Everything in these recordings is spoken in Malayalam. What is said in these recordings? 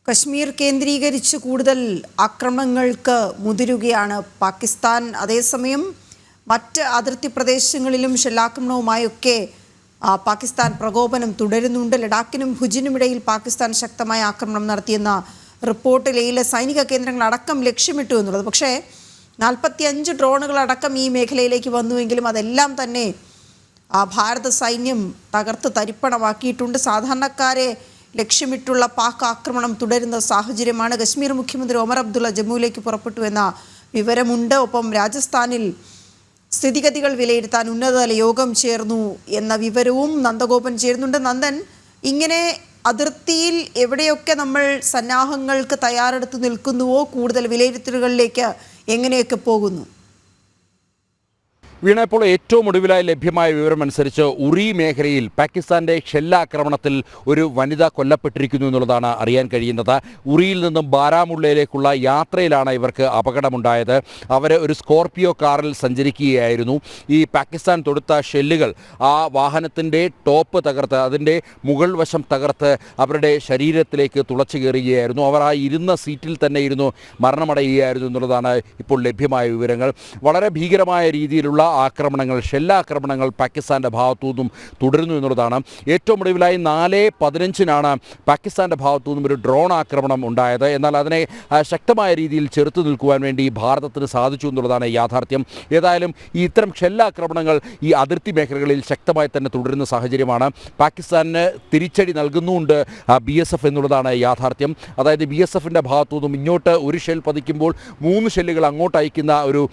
കശ്മീർ കേന്ദ്രീകരിച്ച് കൂടുതൽ ആക്രമണങ്ങൾക്ക് മുതിരുകയാണ് പാകിസ്ഥാൻ. അതേസമയം മറ്റ് അതിർത്തി പ്രദേശങ്ങളിലും ഷെല്ലാക്രമണവുമായൊക്കെ പാകിസ്ഥാൻ പ്രകോപനം തുടരുന്നുണ്ട്. ലഡാക്കിനും ഭുജിനുമിടയിൽ പാകിസ്ഥാൻ ശക്തമായ ആക്രമണം നടത്തിയെന്ന റിപ്പോർട്ട് ലേയിലെ സൈനിക കേന്ദ്രങ്ങളടക്കം ലക്ഷ്യമിട്ടു എന്നുള്ളത്. പക്ഷേ 45 ഡ്രോണുകളടക്കം ഈ മേഖലയിലേക്ക് വന്നുവെങ്കിലും അതെല്ലാം തന്നെ ഭാരത സൈന്യം തകർത്ത് തരിപ്പണമാക്കിയിട്ടുണ്ട്. സാധാരണക്കാരെ ലക്ഷ്യമിട്ടുള്ള പാക് ആക്രമണം തുടരുന്ന സാഹചര്യമാണ്. കശ്മീർ മുഖ്യമന്ത്രി ഒമർ അബ്ദുള്ള ജമ്മുവിലേക്ക് പുറപ്പെട്ടു എന്ന വിവരമുണ്ട്. ഒപ്പം രാജസ്ഥാനിൽ സ്ഥിതിഗതികൾ വിലയിരുത്താൻ ഉന്നതതല യോഗം ചേർന്നു എന്ന വിവരവും നന്ദഗോപൻ ചേരുന്നുണ്ട്. നന്ദൻ, ഇങ്ങനെ അതിർത്തിയിൽ എവിടെയൊക്കെ നമ്മൾ സന്നാഹങ്ങൾക്ക് തയ്യാറെടുത്ത് നിൽക്കുന്നുവോ കൂടുതൽ വിലയിരുത്തലുകളിലേക്ക് എങ്ങനെയൊക്കെ പോകുന്നു? വീണ, ഇപ്പോൾ ഏറ്റവും ഒടുവിലായി ലഭ്യമായ വിവരമനുസരിച്ച് ഉറി മേഖലയിൽ പാകിസ്ഥാന്റെ ഷെല്ലാക്രമണത്തിൽ ഒരു വനിത കൊല്ലപ്പെട്ടിരിക്കുന്നു എന്നുള്ളതാണ് അറിയാൻ കഴിയുന്നത്. ഉറിയിൽ നിന്നും ബാരാമുള്ളയിലേക്കുള്ള യാത്രയിലാണ് ഇവർക്ക് അപകടമുണ്ടായത്. അവർ ഒരു സ്കോർപിയോ കാറിൽ സഞ്ചരിക്കുകയായിരുന്നു. ഈ പാകിസ്ഥാൻ തൊടുത്ത ഷെല്ലുകൾ ആ വാഹനത്തിൻ്റെ ടോപ്പ് തകർത്ത്, അതിൻ്റെ മുകൾ വശം തകർത്ത് അവരുടെ ശരീരത്തിലേക്ക് തുളച്ചു കയറുകയായിരുന്നു. അവർ ആ ഇരുന്ന സീറ്റിൽ തന്നെ ഇരുന്നു മരണമടയുകയായിരുന്നു എന്നുള്ളതാണ് ഇപ്പോൾ ലഭ്യമായ വിവരങ്ങൾ. വളരെ ഭീകരമായ രീതിയിലുള്ള ആക്രമണങ്ങൾ, ഷെല്ലാക്രമണങ്ങൾ പാകിസ്ഥാൻ്റെ ഭാഗത്തു നിന്നും തുടരുന്നു എന്നുള്ളതാണ്. ഏറ്റവും ഒടുവിലായി 4:15 പാകിസ്ഥാൻ്റെ ഭാഗത്തു നിന്നും ഒരു ഡ്രോൺ ആക്രമണം ഉണ്ടായത്. എന്നാൽ അതിനെ ശക്തമായ രീതിയിൽ ചെറുത്തു നിൽക്കുവാൻ വേണ്ടി ഭാരതത്തിന് സാധിച്ചു എന്നുള്ളതാണ് യാഥാർത്ഥ്യം. ഏതായാലും ഈ ഇത്തരം ഷെല്ലാക്രമണങ്ങൾ ഈ അതിർത്തി മേഖലകളിൽ ശക്തമായി തന്നെ തുടരുന്ന സാഹചര്യമാണ്. പാകിസ്ഥാന് തിരിച്ചടി നൽകുന്നുണ്ട് BSF എന്നുള്ളതാണ് യാഥാർത്ഥ്യം. അതായത് BSFിൻ്റെ ഭാഗത്തു നിന്നും ഇങ്ങോട്ട് ഒരു ഷെൽ പതിക്കുമ്പോൾ 3 ഷെല്ലുകൾ അങ്ങോട്ട് അയക്കുന്ന ഒരു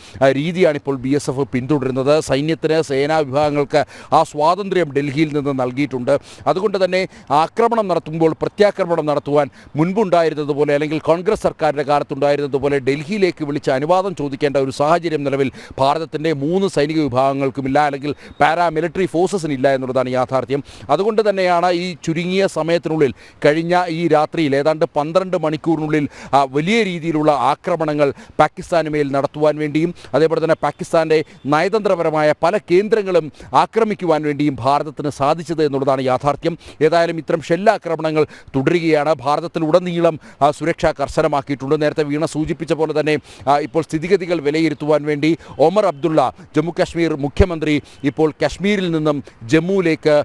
രീതിയാണിപ്പോൾ BSF പിന്തുടരുന്നത്. സൈന്യത്തിന്, സേനാ വിഭാഗങ്ങൾക്ക് ആ സ്വാതന്ത്ര്യം ഡൽഹിയിൽ നിന്ന് നൽകിയിട്ടുണ്ട്. അതുകൊണ്ട് തന്നെ ആക്രമണം നടത്തുമ്പോൾ പ്രത്യാക്രമണം നടത്തുവാൻ മുൻപുണ്ടായിരുന്നതുപോലെ, അല്ലെങ്കിൽ കോൺഗ്രസ് സർക്കാരിൻ്റെ കാലത്തുണ്ടായിരുന്നതുപോലെ ഡൽഹിയിലേക്ക് വിളിച്ച് അനുവാദം ചോദിക്കേണ്ട ഒരു സാഹചര്യം നിലവിൽ ഭാരതത്തിൻ്റെ 3 സൈനിക വിഭാഗങ്ങൾക്കുമില്ല, അല്ലെങ്കിൽ പാരാമിലിറ്ററി ഫോഴ്സസിനില്ല എന്നുള്ളതാണ് യാഥാർത്ഥ്യം. അതുകൊണ്ട് തന്നെയാണ് ഈ ചുരുങ്ങിയ സമയത്തിനുള്ളിൽ, കഴിഞ്ഞ ഈ രാത്രിയിൽ ഏതാണ്ട് 12 മണിക്കൂറിനുള്ളിൽ വലിയ രീതിയിലുള്ള ആക്രമണങ്ങൾ പാകിസ്ഥാന് മേൽ നടത്തുവാൻ വേണ്ടിയും അതേപോലെ തന്നെ പാകിസ്ഥാൻ്റെ നയതന്ത്രപരമായ പല കേന്ദ്രങ്ങളും ആക്രമിക്കുവാൻ വേണ്ടിയും ഭാരതത്തിന് സാധിച്ചത് എന്നുള്ളതാണ് യാഥാർത്ഥ്യം. ഏതായാലും ഇത്തരം ഷെല്ലാക്രമണങ്ങൾ തുടരുകയാണ്. ഭാരതത്തിലുടനീളം സുരക്ഷ കർശനമാക്കിയിട്ടുണ്ട്. നേരത്തെ വീണ സൂചിപ്പിച്ച പോലെ തന്നെ ഇപ്പോൾ സ്ഥിതിഗതികൾ വിലയിരുത്തുവാൻ വേണ്ടി ഒമർ അബ്ദുള്ള, ജമ്മു കാശ്മീർ മുഖ്യമന്ത്രി, ഇപ്പോൾ കാശ്മീരിൽ നിന്നും ജമ്മുവിലേക്ക്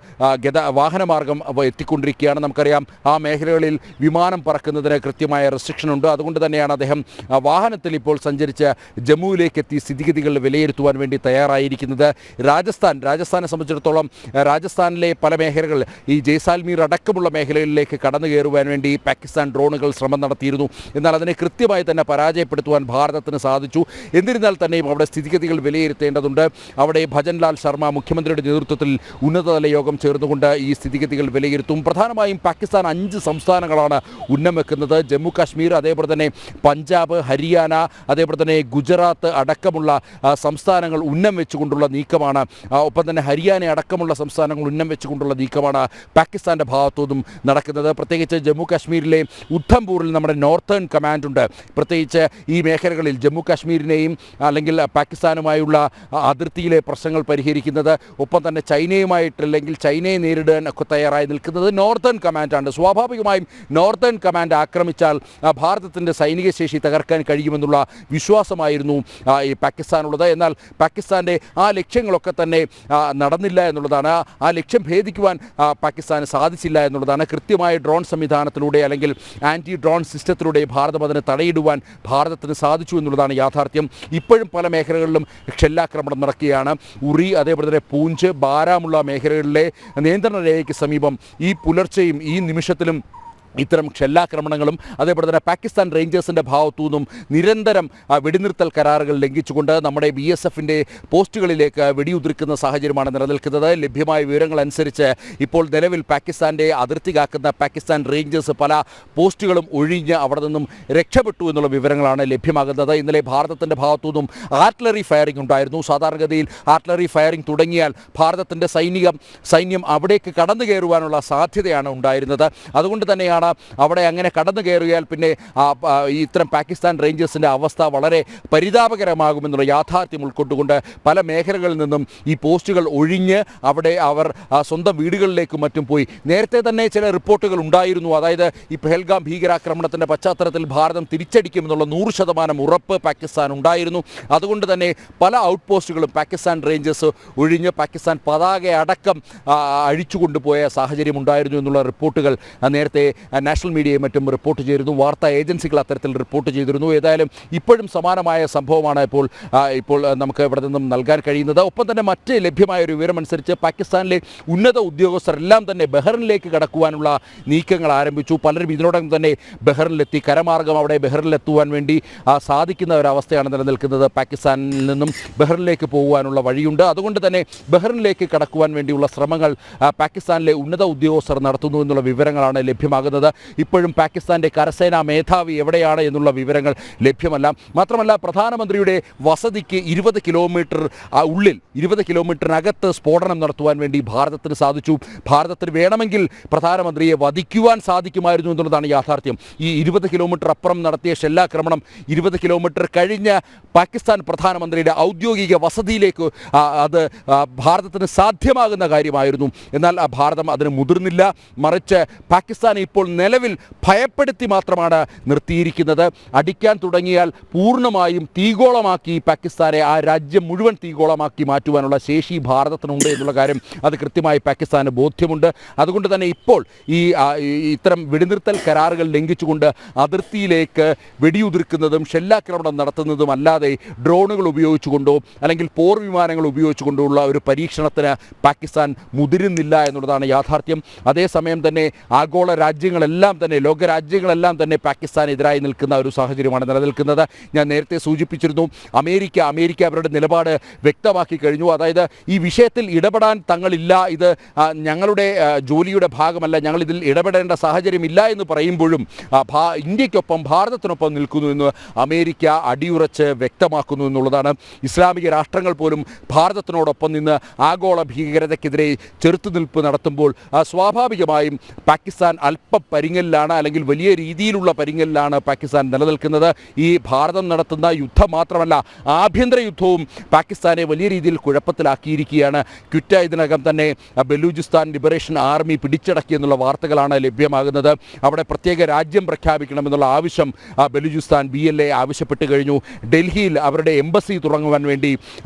വാഹനമാർഗം എത്തിക്കൊണ്ടിരിക്കുകയാണ്. നമുക്കറിയാം, ആ മേഖലകളിൽ വിമാനം പറക്കുന്നതിന് കൃത്യമായ റെസ്ട്രിക്ഷൻ ഉണ്ട്. അതുകൊണ്ട് തന്നെയാണ് അദ്ദേഹം വാഹനത്തിൽ ഇപ്പോൾ സഞ്ചരിച്ച് ജമ്മുവിലേക്ക് എത്തി സ്ഥിതിഗതികൾ വിലയിരുത്തുവാൻ വേണ്ടി തയ്യാറായിരിക്കുന്നത്. രാജസ്ഥാനെ സംബന്ധിച്ചിടത്തോളം രാജസ്ഥാനിലെ പല മേഖലകൾ, ഈ ജയ്സാൽമീർ അടക്കമുള്ള മേഖലകളിലേക്ക് കടന്നു കയറുവാൻ വേണ്ടി പാകിസ്ഥാൻ ഡ്രോണുകൾ ശ്രമം നടത്തിയിരുന്നു. എന്നാൽ അതിനെ കൃത്യമായി തന്നെ പരാജയപ്പെടുത്തുവാൻ ഭാരതത്തിന് സാധിച്ചു. എന്നിരുന്നാൽ തന്നെയും അവിടെ സ്ഥിതിഗതികൾ വിലയിരുത്തേണ്ടതുണ്ട്. അവിടെ ഭജൻലാൽ ശർമ്മ മുഖ്യമന്ത്രിയുടെ നേതൃത്വത്തിൽ ഉന്നതതല യോഗം ചേർന്നുകൊണ്ട് ഈ സ്ഥിതിഗതികൾ വിലയിരുത്തും. പ്രധാനമായും പാകിസ്ഥാൻ 5 സംസ്ഥാനങ്ങളാണ് ഉന്നം വെക്കുന്നത്. ജമ്മു കാശ്മീർ, അതേപോലെ തന്നെ പഞ്ചാബ്, ഹരിയാന, അതേപോലെ തന്നെ ഗുജറാത്ത് അടക്കമുള്ള സംസ്ഥാനങ്ങൾ ഉന്നം വെച്ചുകൊണ്ടുള്ള നീക്കമാണ്. ഒപ്പം തന്നെ ഹരിയാന അടക്കമുള്ള സംസ്ഥാനങ്ങൾ ഉന്നം വെച്ചുകൊണ്ടുള്ള നീക്കമാണ് പാകിസ്ഥാൻ്റെ ഭാഗത്തുനിന്നും നടക്കുന്നത്. പ്രത്യേകിച്ച് ജമ്മു കാശ്മീരിലെ ഉദ്ധംപൂരിൽ നമ്മുടെ നോർത്തേൺ കമാൻഡ് ഉണ്ട്. പ്രത്യേകിച്ച് ഈ മേഖലകളിൽ ജമ്മു കാശ്മീരിനെയും അല്ലെങ്കിൽ പാകിസ്ഥാനുമായുള്ള അതിർത്തിയിലെ പ്രശ്നങ്ങൾ പരിഹരിക്കുന്നത്, ഒപ്പം തന്നെ ചൈനയുമായിട്ട് അല്ലെങ്കിൽ ചൈനയെ നേരിടാൻ ഒക്കെ തയ്യാറായി നിൽക്കുന്നത് നോർത്തേൺ കമാൻഡാണ്. സ്വാഭാവികമായും നോർത്തേൺ കമാൻഡ് ആക്രമിച്ചാൽ ഭാരതത്തിൻ്റെ സൈനിക ശേഷി തകർക്കാൻ കഴിയുമെന്നുള്ള വിശ്വാസമായിരുന്നു ഈ പാകിസ്ഥാനുള്ളത്. എന്നാൽ പാകിസ്ഥാൻ്റെ ആ ലക്ഷ്യങ്ങളൊക്കെ തന്നെ നടന്നില്ല എന്നുള്ളതാണ്. ആ ലക്ഷ്യം ഭേദിക്കുവാൻ പാകിസ്ഥാന് സാധിച്ചില്ല എന്നുള്ളതാണ്. കൃത്യമായ ഡ്രോൺ സംവിധാനത്തിലൂടെ, അല്ലെങ്കിൽ ആൻറ്റി ഡ്രോൺ സിസ്റ്റത്തിലൂടെ ഭാരതം അതിന് തടയിടുവാൻ ഭാരതത്തിന് സാധിച്ചു എന്നുള്ളതാണ് യാഥാർത്ഥ്യം. ഇപ്പോഴും പല മേഖലകളിലും ഷെല്ലാക്രമണം നടക്കുകയാണ്. ഉറി, അതേപോലെ തന്നെ പൂഞ്ച്, ബാരാമുള്ള മേഖലകളിലെ നിയന്ത്രണ രേഖയ്ക്ക് സമീപം ഈ പുലർച്ചെയും ഈ നിമിഷത്തിലും ഇത്തരം ഷെല്ലാക്രമണങ്ങളും അതേപോലെ തന്നെ പാകിസ്ഥാൻ റേഞ്ചേഴ്സിൻ്റെ ഭാഗത്തു നിന്നും നിരന്തരം വെടിനിർത്തൽ കരാറുകൾ ലംഘിച്ചുകൊണ്ട് നമ്മുടെ BSFിൻ്റെ പോസ്റ്റുകളിലേക്ക് വെടിയുതിർക്കുന്ന സാഹചര്യമാണ് നിലനിൽക്കുന്നത്. ലഭ്യമായ വിവരങ്ങൾ അനുസരിച്ച് ഇപ്പോൾ നിലവിൽ പാകിസ്ഥാൻ്റെ അതിർത്തി കാക്കുന്ന പാകിസ്ഥാൻ റേഞ്ചേഴ്സ് പല പോസ്റ്റുകളും ഒഴിഞ്ഞ് അവിടെ നിന്നും രക്ഷപ്പെട്ടു എന്നുള്ള വിവരങ്ങളാണ് ലഭ്യമാകുന്നത്. ഇന്നലെ ഭാരതത്തിൻ്റെ ഭാഗത്തു നിന്നും ആർട്ടിലറി ഫയറിംഗ് ഉണ്ടായിരുന്നു. സാധാരണഗതിയിൽ ആർട്ടിലറി ഫയറിംഗ് തുടങ്ങിയാൽ ഭാരതത്തിൻ്റെ സൈന്യം അവിടേക്ക് കടന്നു കയറുവാനുള്ള സാധ്യതയാണ് ഉണ്ടായിരുന്നത്. അതുകൊണ്ട് തന്നെയാണ് സ്ഥലമാണ്. അവിടെ അങ്ങനെ കടന്നു കയറിയാൽ പിന്നെ ഈ ഇത്തരം പാകിസ്ഥാൻ റേഞ്ചേഴ്സിൻ്റെ അവസ്ഥ വളരെ പരിതാപകരമാകുമെന്നുള്ള യാഥാർത്ഥ്യം ഉൾക്കൊണ്ടുകൊണ്ട് പല മേഖലകളിൽ നിന്നും ഈ പോസ്റ്റുകൾ ഒഴിഞ്ഞ് അവിടെ അവർ സ്വന്തം വീടുകളിലേക്കും മറ്റും പോയി. നേരത്തെ തന്നെ ചില റിപ്പോർട്ടുകൾ ഉണ്ടായിരുന്നു. അതായത് ഈ പെഹൽഗാം ഭീകരാക്രമണത്തിൻ്റെ പശ്ചാത്തലത്തിൽ ഭാരതം തിരിച്ചടിക്കുമെന്നുള്ള 100% ഉറപ്പ് പാകിസ്ഥാൻ ഉണ്ടായിരുന്നു. അതുകൊണ്ട് തന്നെ പല ഔട്ട് പോസ്റ്റുകളും പാകിസ്ഥാൻ റേഞ്ചേഴ്സ് ഒഴിഞ്ഞ് പാകിസ്ഥാൻ പതാക അടക്കം അഴിച്ചുകൊണ്ടുപോയ സാഹചര്യം ഉണ്ടായിരുന്നു എന്നുള്ള റിപ്പോർട്ടുകൾ നേരത്തെ നാഷണൽ മീഡിയയും മറ്റും റിപ്പോർട്ട് ചെയ്തിരുന്നു. വാർത്താ ഏജൻസികൾ അത്തരത്തിൽ റിപ്പോർട്ട് ചെയ്തിരുന്നു. ഏതായാലും ഇപ്പോഴും സമാനമായ സംഭവമാണ് ഇപ്പോൾ നമുക്ക് ഇവിടെ നിന്നും നൽകാൻ കഴിയുന്നത്. ഒപ്പം തന്നെ മറ്റ് ലഭ്യമായ ഒരു വിവരമനുസരിച്ച് പാകിസ്ഥാനിലെ ഉന്നത ഉദ്യോഗസ്ഥരെല്ലാം തന്നെ ബഹ്റിനിലേക്ക് കടക്കുവാനുള്ള നീക്കങ്ങൾ ആരംഭിച്ചു. പലരും ഇതിനോടകം തന്നെ ബഹ്റിനിലെത്തി. കരമാർഗം അവിടെ ബഹ്റിനിലെത്തുവാൻ വേണ്ടി സാധിക്കുന്ന ഒരവസ്ഥയാണ് നിലനിൽക്കുന്നത്. പാകിസ്ഥാനിൽ നിന്നും ബഹ്റിനിലേക്ക് പോകുവാനുള്ള വഴിയുണ്ട്. അതുകൊണ്ട് തന്നെ ബഹ്റിനിലേക്ക് കടക്കുവാൻ വേണ്ടിയുള്ള ശ്രമങ്ങൾ പാകിസ്ഥാനിലെ ഉന്നത ഉദ്യോഗസ്ഥർ നടത്തുന്നു എന്നുള്ള വിവരങ്ങളാണ് ലഭ്യമാകുന്നത്. ഇപ്പോഴും പാകിസ്ഥാൻ്റെ കരസേനാ മേധാവി എവിടെയാണ് എന്നുള്ള വിവരങ്ങൾ ലഭ്യമല്ല. മാത്രമല്ല, പ്രധാനമന്ത്രിയുടെ വസതിക്ക് 20 കിലോമീറ്റർ ഉള്ളിൽ 20 കിലോമീറ്ററിനകത്ത് സ്ഫോടനം നടത്തുവാൻ വേണ്ടി ഭാരതത്തിന് സാധിച്ചു. ഭാരതത്തിന് വേണമെങ്കിൽ പ്രധാനമന്ത്രിയെ വധിക്കുവാൻ സാധിക്കുമായിരുന്നു എന്നുള്ളതാണ് യാഥാർത്ഥ്യം. ഈ 20 കിലോമീറ്റർ അപ്പുറം നടത്തിയ ഷെല്ലാക്രമണം 20 കിലോമീറ്റർ കഴിഞ്ഞ് പാകിസ്ഥാൻ പ്രധാനമന്ത്രിയുടെ ഔദ്യോഗിക വസതിയിലേക്ക് അത് ഭാരതത്തിന് സാധ്യമാകുന്ന കാര്യമായിരുന്നു. എന്നാൽ ഭാരതം അതിന് മുതിർന്നില്ല. മറിച്ച് പാകിസ്ഥാനെ ഇപ്പോൾ നിലവിൽ ഭയപ്പെടുത്തി മാത്രമാണ് നിർത്തിയിരിക്കുന്നത്. അടിക്കാൻ തുടങ്ങിയാൽ പൂർണ്ണമായും തീഗോളമാക്കി പാകിസ്ഥാനെ, ആ രാജ്യം മുഴുവൻ തീഗോളമാക്കി മാറ്റുവാനുള്ള ശേഷി ഭാരതത്തിനുണ്ട് എന്നുള്ള കാര്യം അത് കൃത്യമായി പാകിസ്ഥാന് ബോധ്യമുണ്ട്. അതുകൊണ്ട് തന്നെ ഇപ്പോൾ ഇത്തരം വെടിനിർത്തൽ കരാറുകൾ ലംഘിച്ചുകൊണ്ട് അതിർത്തിയിലേക്ക് വെടിയുതിർക്കുന്നതും ഷെല്ലാക്രമണം നടത്തുന്നതും അല്ലാതെ ഡ്രോണുകൾ ഉപയോഗിച്ചുകൊണ്ടോ അല്ലെങ്കിൽ പോർ വിമാനങ്ങൾ ഉപയോഗിച്ചുകൊണ്ടോ ഉള്ള ഒരു പരീക്ഷണത്തിന് പാകിസ്ഥാൻ മുതിരുന്നില്ല എന്നുള്ളതാണ് യാഥാർത്ഥ്യം. അതേസമയം തന്നെ ആഗോള രാജ്യങ്ങളെല്ലാം തന്നെ, ലോകരാജ്യങ്ങളെല്ലാം തന്നെ പാകിസ്ഥാനെതിരായി നിൽക്കുന്ന ഒരു സാഹചര്യമാണ് നിലനിൽക്കുന്നത്. ഞാൻ നേരത്തെ സൂചിപ്പിച്ചിരുന്നു, അമേരിക്ക അവരുടെ നിലപാട് വ്യക്തമാക്കി കഴിഞ്ഞു. അതായത് ഈ വിഷയത്തിൽ ഇടപെടാൻ തങ്ങളില്ല, ഇത് ഞങ്ങളുടെ ജോലിയുടെ ഭാഗമല്ല, ഞങ്ങൾ ഇതിൽ ഇടപെടേണ്ട സാഹചര്യമില്ല എന്ന് പറയുമ്പോഴും ഇന്ത്യക്കൊപ്പം ഭാരതത്തിനൊപ്പം നിൽക്കുന്നു എന്ന് അമേരിക്ക അടിയുറച്ച് വ്യക്തമാക്കുന്നു എന്നുള്ളതാണ്. ഇസ്ലാമിക രാഷ്ട്രങ്ങൾ പോലും ഭാരതത്തിനോടൊപ്പം നിന്ന് ആഗോള ഭീകരതയ്ക്കെതിരെ ചെറുത്തുനിൽപ്പ് നടത്തുമ്പോൾ സ്വാഭാവികമായും പാകിസ്ഥാൻ അല്പ പരിങ്ങലിലാണ്, അല്ലെങ്കിൽ വലിയ രീതിയിലുള്ള പരിങ്ങലിലാണ് പാകിസ്ഥാൻ നിലനിൽക്കുന്നത്. ഈ ഭാരതം നടത്തുന്ന യുദ്ധം മാത്രമല്ല, ആഭ്യന്തര യുദ്ധവും പാകിസ്ഥാനെ വലിയ രീതിയിൽ കുഴപ്പത്തിലാക്കിയിരിക്കുകയാണ്. ക്വിറ്റ ഇതിനകം തന്നെ ബലൂചിസ്ഥാൻ ലിബറേഷൻ ആർമി പിടിച്ചടക്കിയെന്നുള്ള വാർത്തകളാണ് ലഭ്യമാകുന്നത്. അവിടെ പ്രത്യേക രാജ്യം പ്രഖ്യാപിക്കണമെന്നുള്ള ആവശ്യം ബലൂചിസ്ഥാൻ BLA ആവശ്യപ്പെട്ട് കഴിഞ്ഞു. ഡൽഹിയിൽ അവരുടെ എംബസി തുടങ്ങുവാൻ വേണ്ടി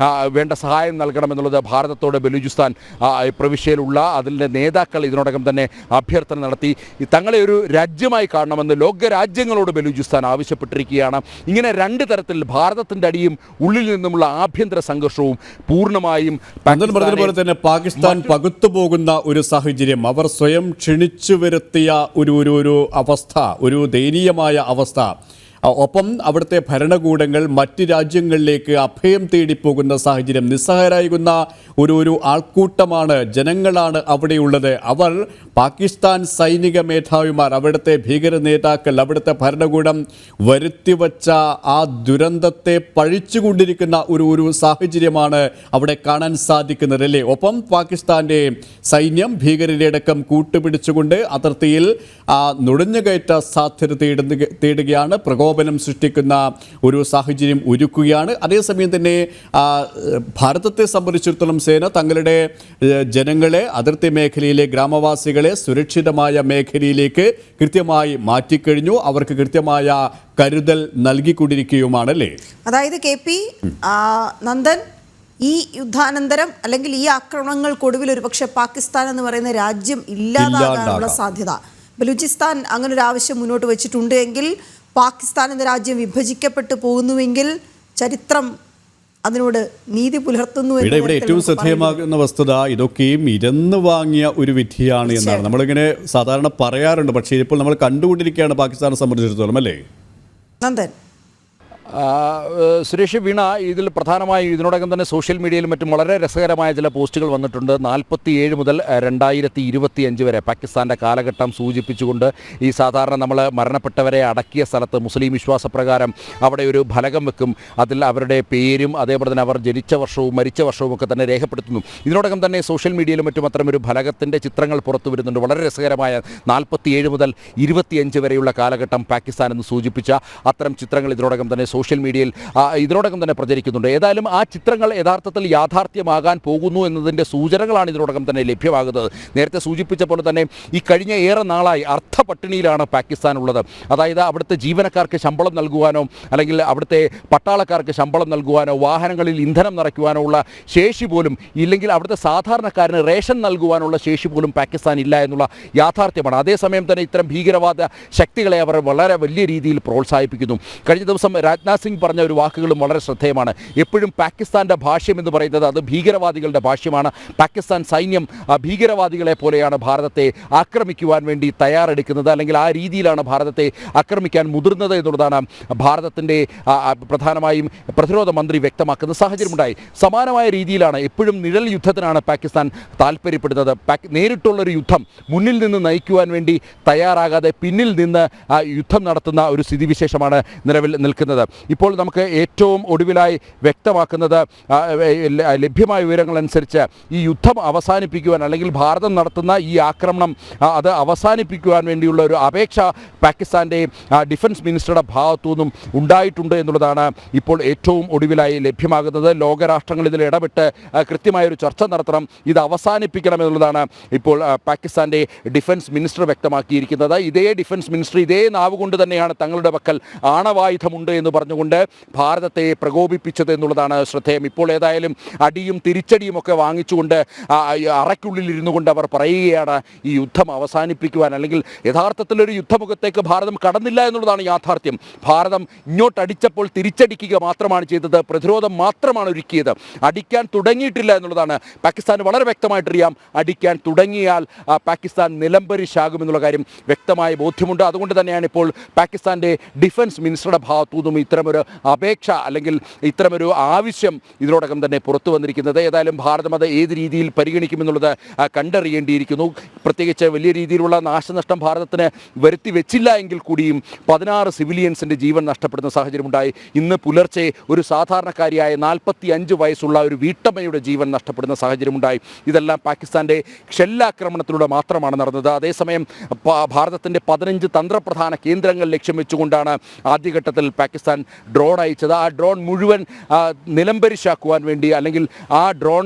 വേണ്ട സഹായം നൽകണമെന്നുള്ളത് ഭാരതത്തോട് ബലൂചിസ്ഥാൻ പ്രവിശ്യയിലുള്ള അതിൻ്റെ നേതാക്കൾ ഇതിനോടകം തന്നെ അഭ്യർത്ഥന നടത്തി. തങ്ങളെ ഒരു രാജ്യമായി കാണണമെന്ന് ലോകരാജ്യങ്ങളോട് ബലൂചിസ്ഥാൻ ആവശ്യപ്പെട്ടിരിക്കുകയാണ്. ഇങ്ങനെ രണ്ട് തരത്തിൽ ഭാരതത്തിൻ്റെ അടിയും ഉള്ളിൽ നിന്നുമുള്ള ആഭ്യന്തര സംഘർഷവും പൂർണ്ണമായും പറഞ്ഞതുപോലെ തന്നെ പാകിസ്ഥാൻ പകുത്തുപോകുന്ന ഒരു സാഹചര്യം, അവർ സ്വയം ക്ഷണിച്ചു വരുത്തിയ ഒരു അവസ്ഥ, ഒരു ദയനീയമായ അവസ്ഥ. ഒപ്പം അവിടുത്തെ ഭരണകൂടങ്ങൾ മറ്റ് രാജ്യങ്ങളിലേക്ക് അഭയം തേടിപ്പോകുന്ന സാഹചര്യം. നിസ്സഹായരാകുന്ന ഒരു ആൾക്കൂട്ടമാണ്, ജനങ്ങളാണ് അവിടെയുള്ളത്. അവർ പാകിസ്ഥാൻ സൈനിക മേധാവിമാർ, അവിടുത്തെ ഭീകര നേതാക്കൾ, അവിടുത്തെ ഭരണകൂടം വരുത്തിവച്ച ആ ദുരന്തത്തെ പഴിച്ചുകൊണ്ടിരിക്കുന്ന ഒരു സാഹചര്യമാണ് അവിടെ കാണാൻ സാധിക്കുന്നത്, അല്ലേ? ഒപ്പം പാകിസ്ഥാൻ്റെ സൈന്യം ഭീകരരെ അടക്കം കൂട്ടുപിടിച്ചുകൊണ്ട് അതിർത്തിയിൽ നുഴഞ്ഞുകയറ്റ സാധ്യത തേടുകയാണ്, പ്രകോപനം സൃഷ്ടിക്കുന്ന ഒരു സാഹചര്യം ഒരുക്കുകയാണ്. അതേസമയം തന്നെ ഭാരതത്തെ സംബന്ധിച്ചിടത്തോളം സേന തങ്ങളുടെ ജനങ്ങളെ, അതിർത്തി മേഖലയിലെ ഗ്രാമവാസികളെ സുരക്ഷിതമായ മേഖലയിലേക്ക് കൃത്യമായി മാറ്റിക്കഴിഞ്ഞു. അവർക്ക് കൃത്യമായ കരുതൽ നൽകിക്കൊണ്ടിരിക്കുകയുമാണല്ലേ? അതായത് KP നന്ദൻ, ഈ യുദ്ധാനന്തരം അല്ലെങ്കിൽ ഈ ആക്രമണങ്ങൾക്കൊടുവിൽ ഒരുപക്ഷെ പാകിസ്ഥാൻ എന്ന് പറയുന്ന രാജ്യം ഇല്ലാതാകാനുള്ള സാധ്യത, ബലൂചിസ്ഥാൻ അങ്ങനെ ഒരു ആവശ്യം മുന്നോട്ട് വെച്ചിട്ടുണ്ട് എങ്കിൽ, പാകിസ്ഥാൻ എന്ന രാജ്യം വിഭജിക്കപ്പെട്ടു പോകുന്നുവെങ്കിൽ ചരിത്രം അതിനോട് നീതി പുലർത്തുന്നു. ഇവിടെ ഏറ്റവും ശ്രദ്ധേയമാകുന്ന വസ്തുത ഇതൊക്കെയും ഇരന്ന് വാങ്ങിയ ഒരു വിധിയാണ് എന്നാണ് നമ്മളിങ്ങനെ സാധാരണ പറയാറുണ്ട്. പക്ഷേ ഇപ്പോൾ നമ്മൾ കണ്ടുകൊണ്ടിരിക്കുകയാണ് പാകിസ്ഥാനെ സംബന്ധിച്ചിടത്തോളം, അല്ലേ? നന്ദൻ, സുരേഷ്, വീണ, ഇതിൽ പ്രധാനമായും ഇതിനോടകം തന്നെ സോഷ്യൽ മീഡിയയിലും മറ്റും വളരെ രസകരമായ ചില പോസ്റ്റുകൾ വന്നിട്ടുണ്ട്. 47 മുതൽ 2025 വരെ പാകിസ്ഥാൻ്റെ കാലഘട്ടം സൂചിപ്പിച്ചുകൊണ്ട് ഈ സാധാരണ നമ്മൾ മരണപ്പെട്ടവരെ അടക്കിയ സ്ഥലത്ത് മുസ്ലിം വിശ്വാസപ്രകാരം അവിടെ ഒരു ഫലകം വെക്കും. അതിൽ അവരുടെ പേരും അതേപോലെ തന്നെ അവർ ജനിച്ച വർഷവും മരിച്ച വർഷവും ഒക്കെ തന്നെ രേഖപ്പെടുത്തുന്നു. ഇതിനോടകം തന്നെ സോഷ്യൽ മീഡിയയിലും മറ്റും അത്തരമൊരു ഫലകത്തിൻ്റെ ചിത്രങ്ങൾ പുറത്തു വരുന്നുണ്ട്. വളരെ രസകരമായ 47 മുതൽ 25 വരെയുള്ള കാലഘട്ടം പാകിസ്ഥാൻ എന്ന് സൂചിപ്പിച്ച അത്തരം ചിത്രങ്ങൾ ഇതിനോടകം തന്നെ സോഷ്യൽ മീഡിയയിൽ ഇതിനോടകം തന്നെ പ്രചരിക്കുന്നുണ്ട്. ഏതായാലും ആ ചിത്രങ്ങൾ യഥാർത്ഥത്തിൽ യാഥാർത്ഥ്യമാകാൻ പോകുന്നു എന്നതിൻ്റെ സൂചനകളാണ് ഇതിനോടകം തന്നെ ലഭ്യമാകുന്നത്. നേരത്തെ സൂചിപ്പിച്ച പോലെ തന്നെ ഈ കഴിഞ്ഞ ഏറെ നാളായി അർത്ഥപട്ടിണിയിലാണ് പാകിസ്ഥാൻ ഉള്ളത്. അതായത് അവിടുത്തെ ജീവനക്കാർക്ക് ശമ്പളം നൽകുവാനോ അല്ലെങ്കിൽ അവിടുത്തെ പട്ടാളക്കാർക്ക് ശമ്പളം നൽകുവാനോ വാഹനങ്ങളിൽ ഇന്ധനം നിറയ്ക്കുവാനോ ഉള്ള ശേഷി പോലും, ഇല്ലെങ്കിൽ അവിടുത്തെ സാധാരണക്കാരന് റേഷൻ നൽകുവാനുള്ള ശേഷി പോലും പാകിസ്ഥാൻ ഇല്ല എന്നുള്ള യാഥാർത്ഥ്യമാണ്. അതേസമയം തന്നെ ഇത്തരം ഭീകരവാദ ശക്തികളെ അവർ വളരെ വലിയ രീതിയിൽ പ്രോത്സാഹിപ്പിക്കുന്നു. കഴിഞ്ഞ ദിവസം രാജ്നാഥ് സിംഗ് പറഞ്ഞ ഒരു വാക്കുകളും വളരെ ശ്രദ്ധേയമാണ്. എപ്പോഴും പാകിസ്ഥാൻ്റെ ഭാഷ്യം എന്ന് പറയുന്നത് അത് ഭീകരവാദികളുടെ ഭാഷ്യമാണ്. പാകിസ്ഥാൻ സൈന്യം ഭീകരവാദികളെ പോലെയാണ് ഭാരതത്തെ ആക്രമിക്കുവാൻ വേണ്ടി തയ്യാറെടുക്കുന്നത്, അല്ലെങ്കിൽ ആ രീതിയിലാണ് ഭാരതത്തെ ആക്രമിക്കാൻ മുതിർന്നത് എന്നുള്ളതാണ് ഭാരതത്തിൻ്റെ പ്രധാനമായും പ്രതിരോധ മന്ത്രി വ്യക്തമാക്കുന്ന സാഹചര്യമുണ്ടായി. സമാനമായ രീതിയിലാണ് എപ്പോഴും നിഴൽ യുദ്ധത്തിനാണ് പാകിസ്ഥാൻ താല്പര്യപ്പെടുന്നത്. നേരിട്ടുള്ളൊരു യുദ്ധം മുന്നിൽ നിന്ന് നയിക്കുവാൻ വേണ്ടി തയ്യാറാകാതെ പിന്നിൽ നിന്ന് യുദ്ധം നടത്തുന്ന ഒരു സ്ഥിതിവിശേഷമാണ് നിലവിൽ നിൽക്കുന്നത്. ഇപ്പോൾ നമുക്ക് ഏറ്റവും ഒടുവിലായി വ്യക്തമാക്കുന്നത് ലഭ്യമായ വിവരങ്ങളനുസരിച്ച് ഈ യുദ്ധം അവസാനിപ്പിക്കുവാൻ, അല്ലെങ്കിൽ ഭാരതം നടത്തുന്ന ഈ ആക്രമണം അത് അവസാനിപ്പിക്കുവാൻ വേണ്ടിയുള്ള ഒരു അപേക്ഷ പാകിസ്ഥാൻ്റെ ഡിഫൻസ് മിനിസ്റ്ററുടെ ഭാഗത്തു നിന്നും ഉണ്ടായിട്ടുണ്ട് എന്നുള്ളതാണ് ഇപ്പോൾ ഏറ്റവും ഒടുവിലായി ലഭ്യമാകുന്നത്. ലോകരാഷ്ട്രങ്ങൾ ഇതിൽ ഇടപെട്ട് കൃത്യമായൊരു ചർച്ച നടത്തണം, ഇത് അവസാനിപ്പിക്കണമെന്നുള്ളതാണ് ഇപ്പോൾ പാകിസ്ഥാൻ്റെ ഡിഫൻസ് മിനിസ്റ്റർ വ്യക്തമാക്കിയിരിക്കുന്നത്. ഇതേ ഡിഫൻസ് മിനിസ്റ്റർ ഇതേ നാവ് കൊണ്ട് തന്നെയാണ് തങ്ങളുടെ പക്കൽ ആണവായുധമുണ്ട് എന്ന് പറഞ്ഞുകൊണ്ട് ഭാരതത്തെ പ്രകോപിപ്പിച്ചത് എന്നുള്ളതാണ് ശ്രദ്ധേയം. ഇപ്പോൾ ഏതായാലും അടിയും തിരിച്ചടിയും ഒക്കെ വാങ്ങിച്ചുകൊണ്ട് അറയ്ക്കുള്ളിൽ ഇരുന്നു കൊണ്ട് അവർ പറയുകയാണ് ഈ യുദ്ധം അവസാനിപ്പിക്കുവാൻ, അല്ലെങ്കിൽ യഥാർത്ഥത്തിലൊരു യുദ്ധമുഖത്തേക്ക് ഭാരതം കടന്നില്ല എന്നുള്ളതാണ് യാഥാർത്ഥ്യം. ഭാരതം ഇങ്ങോട്ടടിച്ചപ്പോൾ തിരിച്ചടിക്കുക മാത്രമാണ് ചെയ്തത്, പ്രതിരോധം മാത്രമാണ് ഒരുക്കിയത്. അടിക്കാൻ തുടങ്ങിയിട്ടില്ല എന്നുള്ളതാണ് പാകിസ്ഥാന് വളരെ വ്യക്തമായിട്ടറിയാം. അടിക്കാൻ തുടങ്ങിയാൽ പാകിസ്ഥാൻ നിലംപരിശാകുമെന്നുള്ള കാര്യം വ്യക്തമായ ബോധ്യമുണ്ട്. അതുകൊണ്ട് തന്നെയാണ് ഇപ്പോൾ പാകിസ്ഥാൻ്റെ ഡിഫൻസ് മിനിസ്റ്ററുടെ ഭാഗത്തു നിന്നും ഇത്തരമൊരു അപേക്ഷ അല്ലെങ്കിൽ ഇത്തരമൊരു ആവശ്യം ഇതിനോടകം തന്നെ പുറത്തു വന്നിരിക്കുന്നത്. ഏതായാലും ഭാരതം അത് ഏത് രീതിയിൽ പരിഗണിക്കുമെന്നുള്ളത് കണ്ടറിയേണ്ടിയിരിക്കുന്നു. പ്രത്യേകിച്ച് വലിയ രീതിയിലുള്ള നാശനഷ്ടം ഭാരതത്തിന് വരുത്തി വെച്ചില്ല എങ്കിൽ കൂടിയും 16 സിവിലിയൻസിൻ്റെ ജീവൻ നഷ്ടപ്പെടുന്ന സാഹചര്യമുണ്ടായി. ഇന്ന് പുലർച്ചെ ഒരു സാധാരണക്കാരിയായ 45 വയസ്സുള്ള ഒരു വീട്ടമ്മയുടെ ജീവൻ നഷ്ടപ്പെടുന്ന സാഹചര്യമുണ്ടായി. ഇതെല്ലാം പാകിസ്ഥാൻ്റെ ഷെല്ലാക്രമണത്തിലൂടെ മാത്രമാണ് നടന്നത്. അതേസമയം ഭാരതത്തിൻ്റെ 15 തന്ത്രപ്രധാന കേന്ദ്രങ്ങൾ ലക്ഷ്യം വെച്ചുകൊണ്ടാണ് ആദ്യഘട്ടത്തിൽ പാകിസ്ഥാൻ ഡ്രോൺ അയച്ചത്. ആ ഡ്രോൺ മുഴുവൻ നിലംപരിശാക്കുവാൻ വേണ്ടി, അല്ലെങ്കിൽ ആ ഡ്രോൺ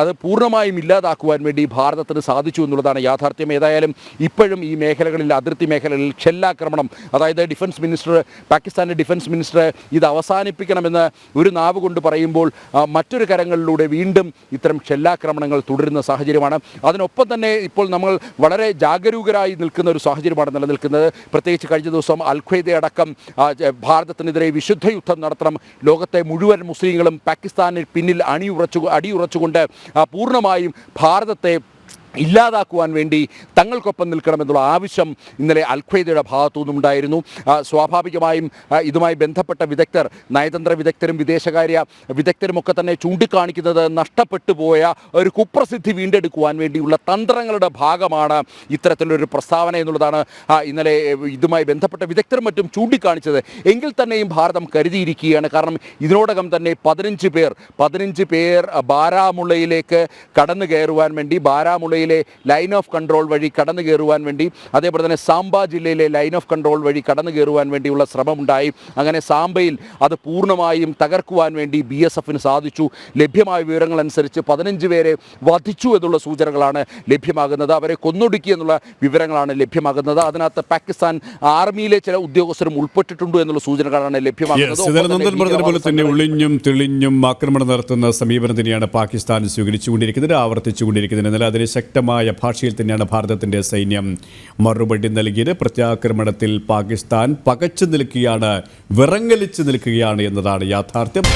അത് പൂർണ്ണമായും ഇല്ലാതാക്കുവാൻ വേണ്ടി ഭാരതത്തിന് സാധിച്ചു എന്നുള്ളതാണ് യാഥാർത്ഥ്യം. ഏതായാലും ഇപ്പോഴും ഈ മേഖലകളിൽ, അതിർത്തി മേഖലകളിൽ ഷെല്ലാക്രമണം, അതായത് പാകിസ്ഥാൻ്റെ ഡിഫൻസ് മിനിസ്റ്റർ ഇത് അവസാനിപ്പിക്കണമെന്ന് ഒരു നാവ് കൊണ്ട് പറയുമ്പോൾ മറ്റൊരു കരങ്ങളിലൂടെ വീണ്ടും ഇത്തരം ഷെല്ലാക്രമണങ്ങൾ തുടരുന്ന സാഹചര്യമാണ്. അതിനൊപ്പം തന്നെ ഇപ്പോൾ നമ്മൾ വളരെ ജാഗരൂകരായി നിൽക്കുന്ന ഒരു സാഹചര്യമാണ് നിലനിൽക്കുന്നത്. പ്രത്യേകിച്ച് കഴിഞ്ഞ ദിവസം അൽ-ഖ്വയ്ദ അടക്കം ഭാരതത്തിനെതിരെ വിശുദ്ധ യുദ്ധം നടത്തണം, ലോകത്തെ മുഴുവൻ മുസ്ലിങ്ങളും പാകിസ്ഥാനിൽ പിന്നിൽ അടിയുറച്ചുകൊണ്ട് പൂർണ്ണമായും ഭാരതത്തെ ഇല്ലാതാക്കുവാൻ വേണ്ടി തങ്ങൾക്കൊപ്പം നിൽക്കണമെന്നുള്ള ആവശ്യം ഇന്നലെ അൽ-ഖ്വയ്ദയുടെ ഭാഗത്തു നിന്നുണ്ടായിരുന്നു. സ്വാഭാവികമായും ഇതുമായി ബന്ധപ്പെട്ട വിദഗ്ധർ, നയതന്ത്ര വിദഗ്ധരും വിദേശകാര്യ വിദഗ്ധരുമൊക്കെ തന്നെ ചൂണ്ടിക്കാണിക്കുന്നത് നഷ്ടപ്പെട്ടു പോയ ഒരു കുപ്രസിദ്ധി വീണ്ടെടുക്കുവാൻ വേണ്ടിയുള്ള തന്ത്രങ്ങളുടെ ഭാഗമാണ് ഇത്തരത്തിലൊരു പ്രസ്താവന എന്നുള്ളതാണ് ഇന്നലെ ഇതുമായി ബന്ധപ്പെട്ട വിദഗ്ധരും മറ്റും ചൂണ്ടിക്കാണിച്ചത്. എങ്കിൽ തന്നെയും ഭാരതം കരുതിയിരിക്കുകയാണ്. കാരണം ഇതിനോടകം തന്നെ 15 പേർ ബാരാമുള്ളയിലേക്ക് കടന്നു കയറുവാൻ വേണ്ടി, ബാരാമുള്ളയിലെ ലൈൻ ഓഫ് കൺട്രോൾ വഴി കടന്നു കയറുവാൻ വേണ്ടി, അതേപോലെ തന്നെ സാംബ ജില്ലയിലെ ലൈൻ ഓഫ് കൺട്രോൾ വഴി കടന്നു കയറുവാൻ വേണ്ടിയുള്ള ശ്രമമുണ്ടായി. അങ്ങനെ സാംബയിൽ അത് പൂർണ്ണമായും തകർക്കുവാൻ വേണ്ടി BSFന് സാധിച്ചു. ലഭ്യമായ വിവരങ്ങൾ അനുസരിച്ച് 15 പേരെ വധിച്ചു എന്നുള്ള സൂചനകളാണ് ലഭ്യമാകുന്നത്. അവരെ കൊന്നൊടുക്കി എന്നുള്ള വിവരങ്ങളാണ് ലഭ്യമാകുന്നത്. അതിനകത്ത് പാകിസ്ഥാൻ ആർമിയിലെ ചില ഉദ്യോഗസ്ഥരും ഉൾപ്പെട്ടിട്ടുണ്ട് എന്നുള്ള സൂചനകളാണ് ലഭ്യമാകുന്നത്. തന്നെ ഒളിഞ്ഞും തെളിഞ്ഞും ആക്രമണം നടത്തുന്ന സമീപനം തന്നെയാണ് പാകിസ്ഥാൻ സ്വീകരിച്ചുകൊണ്ടിരിക്കുന്നത്, ആവർത്തിച്ചുകൊണ്ടിരിക്കുന്നത്. എന്നാൽ അതിന് ശക്തമായ ഭാഷയിൽ തന്നെയാണ് ഭാരതത്തിൻ്റെ സൈന്യം മറുപടി നൽകിയത്. പ്രത്യാക്രമണത്തിൽ പാകിസ്ഥാൻ പകച്ചു നിൽക്കുകയാണ്, വിറങ്ങലിച്ചു നിൽക്കുകയാണ് എന്നതാണ് യാഥാർത്ഥ്യം.